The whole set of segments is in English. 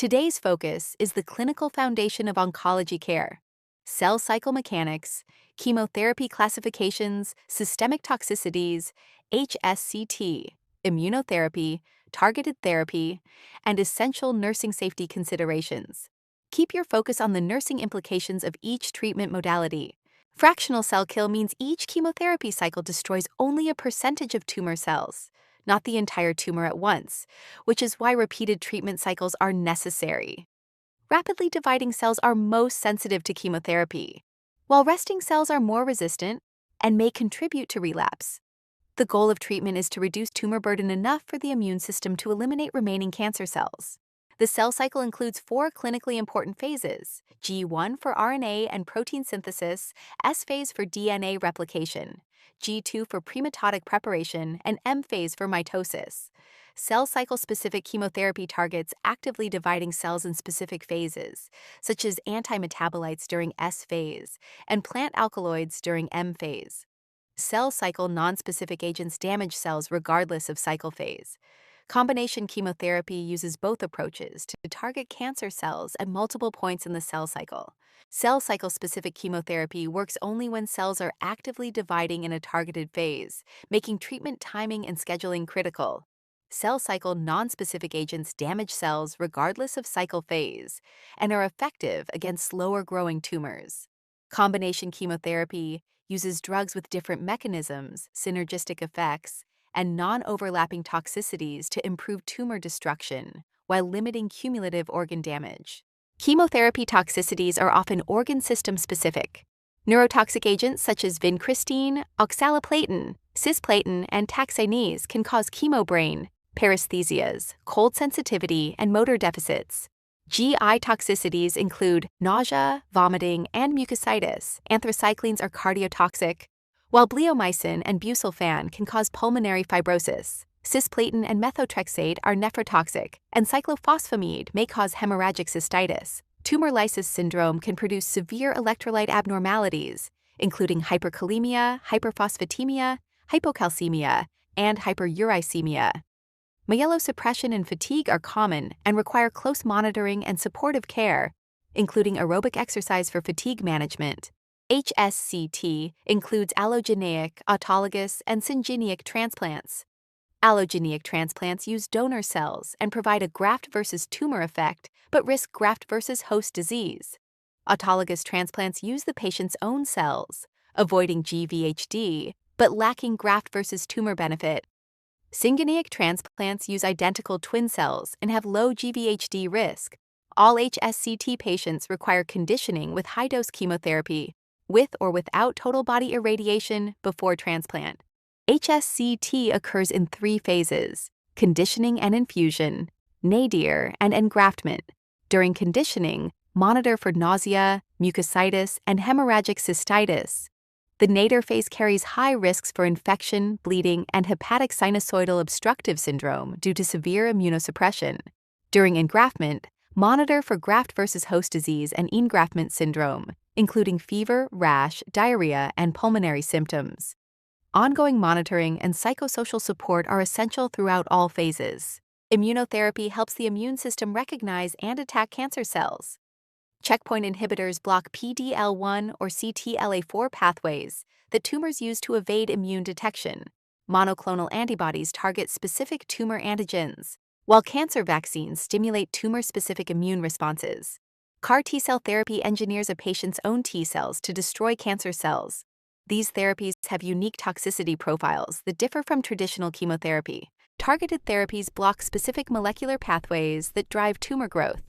Today's focus is the clinical foundation of oncology care: cell cycle mechanics, chemotherapy classifications, systemic toxicities, HSCT, immunotherapy, targeted therapy, and essential nursing safety considerations. Keep your focus on the nursing implications of each treatment modality. Fractional cell kill means each chemotherapy cycle destroys only a percentage of tumor cells, not the entire tumor at once, which is why repeated treatment cycles are necessary. Rapidly dividing cells are most sensitive to chemotherapy, while resting cells are more resistant and may contribute to relapse. The goal of treatment is to reduce tumor burden enough for the immune system to eliminate remaining cancer cells. The cell cycle includes 4 clinically important phases: G1 for RNA and protein synthesis, S phase for DNA replication, G2 for premitotic preparation, and M phase for mitosis. Cell cycle-specific chemotherapy targets actively dividing cells in specific phases, such as antimetabolites during S phase and plant alkaloids during M phase. Cell cycle nonspecific agents damage cells regardless of cycle phase. Combination chemotherapy uses both approaches to target cancer cells at multiple points in the cell cycle. Cell cycle-specific chemotherapy works only when cells are actively dividing in a targeted phase, making treatment timing and scheduling critical. Cell cycle nonspecific agents damage cells regardless of cycle phase and are effective against slower-growing tumors. Combination chemotherapy uses drugs with different mechanisms, synergistic effects, and non-overlapping toxicities to improve tumor destruction while limiting cumulative organ damage. Chemotherapy toxicities are often organ system specific. Neurotoxic agents such as vincristine, oxaliplatin, cisplatin, and taxanes can cause chemobrain, paresthesias, cold sensitivity, and motor deficits. GI toxicities include nausea, vomiting, and mucositis. Anthracyclines are cardiotoxic, while bleomycin and busulfan can cause pulmonary fibrosis. Cisplatin and methotrexate are nephrotoxic, and cyclophosphamide may cause hemorrhagic cystitis. Tumor lysis syndrome can produce severe electrolyte abnormalities, including hyperkalemia, hyperphosphatemia, hypocalcemia, and hyperuricemia. Myelosuppression and fatigue are common and require close monitoring and supportive care, including aerobic exercise for fatigue management. HSCT includes allogeneic, autologous, and syngeneic transplants. Allogeneic transplants use donor cells and provide a graft versus tumor effect, but risk graft versus host disease. Autologous transplants use the patient's own cells, avoiding GVHD, but lacking graft versus tumor benefit. Syngeneic transplants use identical twin cells and have low GVHD risk. All HSCT patients require conditioning with high-dose chemotherapy, with or without total body irradiation, before transplant. HSCT occurs in 3 phases: conditioning and infusion, nadir, and engraftment. During conditioning, monitor for nausea, mucositis, and hemorrhagic cystitis. The nadir phase carries high risks for infection, bleeding, and hepatic sinusoidal obstructive syndrome due to severe immunosuppression. During engraftment, monitor for graft versus host disease and engraftment syndrome, including fever, rash, diarrhea, and pulmonary symptoms. Ongoing monitoring and psychosocial support are essential throughout all phases. Immunotherapy helps the immune system recognize and attack cancer cells. Checkpoint inhibitors block PD-L1 or CTLA4 pathways that tumors use to evade immune detection. Monoclonal antibodies target specific tumor antigens, while cancer vaccines stimulate tumor-specific immune responses. CAR T-cell therapy engineers a patient's own T-cells to destroy cancer cells. These therapies have unique toxicity profiles that differ from traditional chemotherapy. Targeted therapies block specific molecular pathways that drive tumor growth.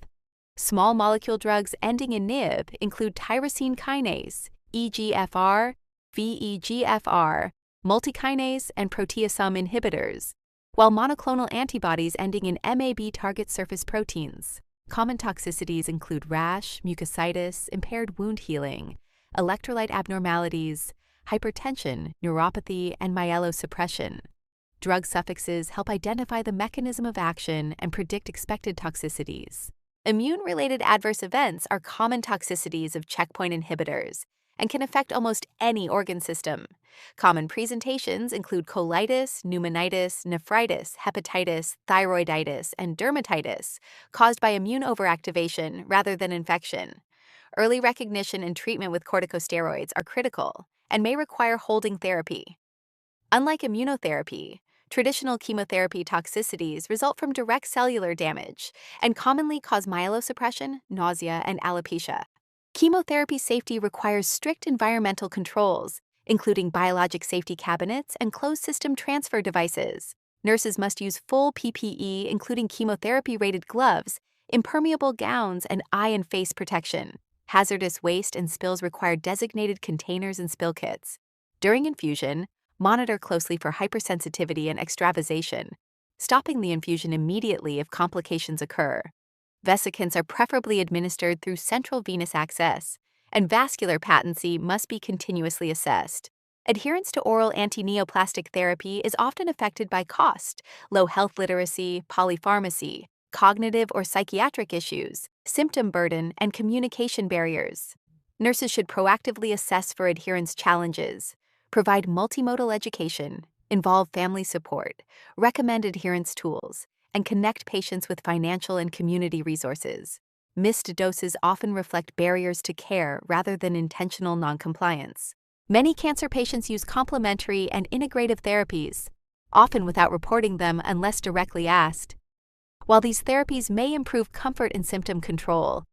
Small molecule drugs ending in NIB include tyrosine kinase, EGFR, VEGFR, multikinase, and proteasome inhibitors, while monoclonal antibodies ending in MAB target surface proteins. Common toxicities include rash, mucositis, impaired wound healing, electrolyte abnormalities, hypertension, neuropathy, and myelosuppression. Drug suffixes help identify the mechanism of action and predict expected toxicities. Immune-related adverse events are common toxicities of checkpoint inhibitors, and can affect almost any organ system. Common presentations include colitis, pneumonitis, nephritis, hepatitis, thyroiditis, and dermatitis, caused by immune overactivation rather than infection. Early recognition and treatment with corticosteroids are critical and may require holding therapy. Unlike immunotherapy, traditional chemotherapy toxicities result from direct cellular damage and commonly cause myelosuppression, nausea, and alopecia. Chemotherapy safety requires strict environmental controls, including biologic safety cabinets and closed-system transfer devices. Nurses must use full PPE, including chemotherapy-rated gloves, impermeable gowns, and eye and face protection. Hazardous waste and spills require designated containers and spill kits. During infusion, monitor closely for hypersensitivity and extravasation, stopping the infusion immediately if complications occur. Vesicants are preferably administered through central venous access, and vascular patency must be continuously assessed. Adherence to oral anti-neoplastic therapy is often affected by cost, low health literacy, polypharmacy, cognitive or psychiatric issues, symptom burden, and communication barriers. Nurses should proactively assess for adherence challenges, provide multimodal education, involve family support, recommend adherence tools, and connect patients with financial and community resources. Missed doses often reflect barriers to care rather than intentional noncompliance. Many cancer patients use complementary and integrative therapies, often without reporting them unless directly asked. While these therapies may improve comfort and symptom control,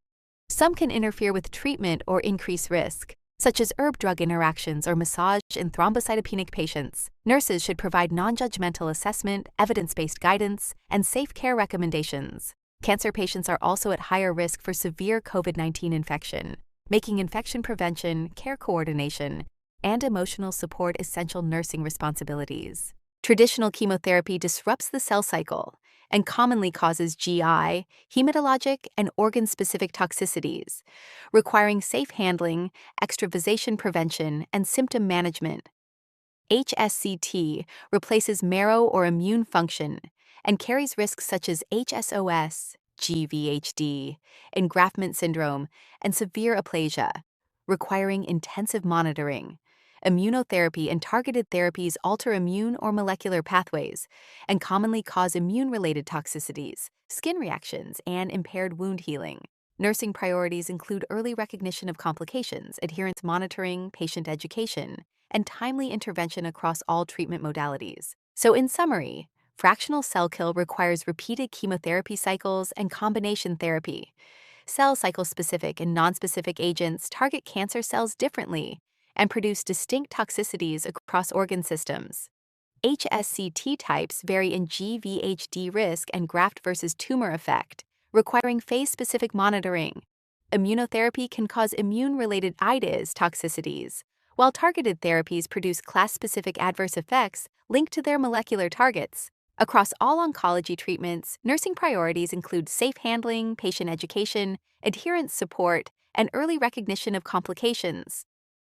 some can interfere with treatment or increase risk, such as herb-drug interactions or massage in thrombocytopenic patients. Nurses should provide non-judgmental assessment, evidence-based guidance, and safe care recommendations. Cancer patients are also at higher risk for severe COVID-19 infection, making infection prevention, care coordination, and emotional support essential nursing responsibilities. Traditional chemotherapy disrupts the cell cycle and commonly causes GI, hematologic, and organ-specific toxicities, requiring safe handling, extravasation prevention, and symptom management. HSCT replaces marrow or immune function and carries risks such as HSOS, GVHD, engraftment syndrome, and severe aplasia, requiring intensive monitoring. Immunotherapy and targeted therapies alter immune or molecular pathways and commonly cause immune-related toxicities, skin reactions, and impaired wound healing. Nursing priorities include early recognition of complications, adherence monitoring, patient education, and timely intervention across all treatment modalities. So in summary, fractional cell kill requires repeated chemotherapy cycles and combination therapy. Cell cycle-specific and nonspecific agents target cancer cells differently and produce distinct toxicities across organ systems. HSCT types vary in GVHD risk and graft versus tumor effect, requiring phase-specific monitoring. Immunotherapy can cause immune-related IDIS toxicities, while targeted therapies produce class-specific adverse effects linked to their molecular targets. Across all oncology treatments, nursing priorities include safe handling, patient education, adherence support, and early recognition of complications.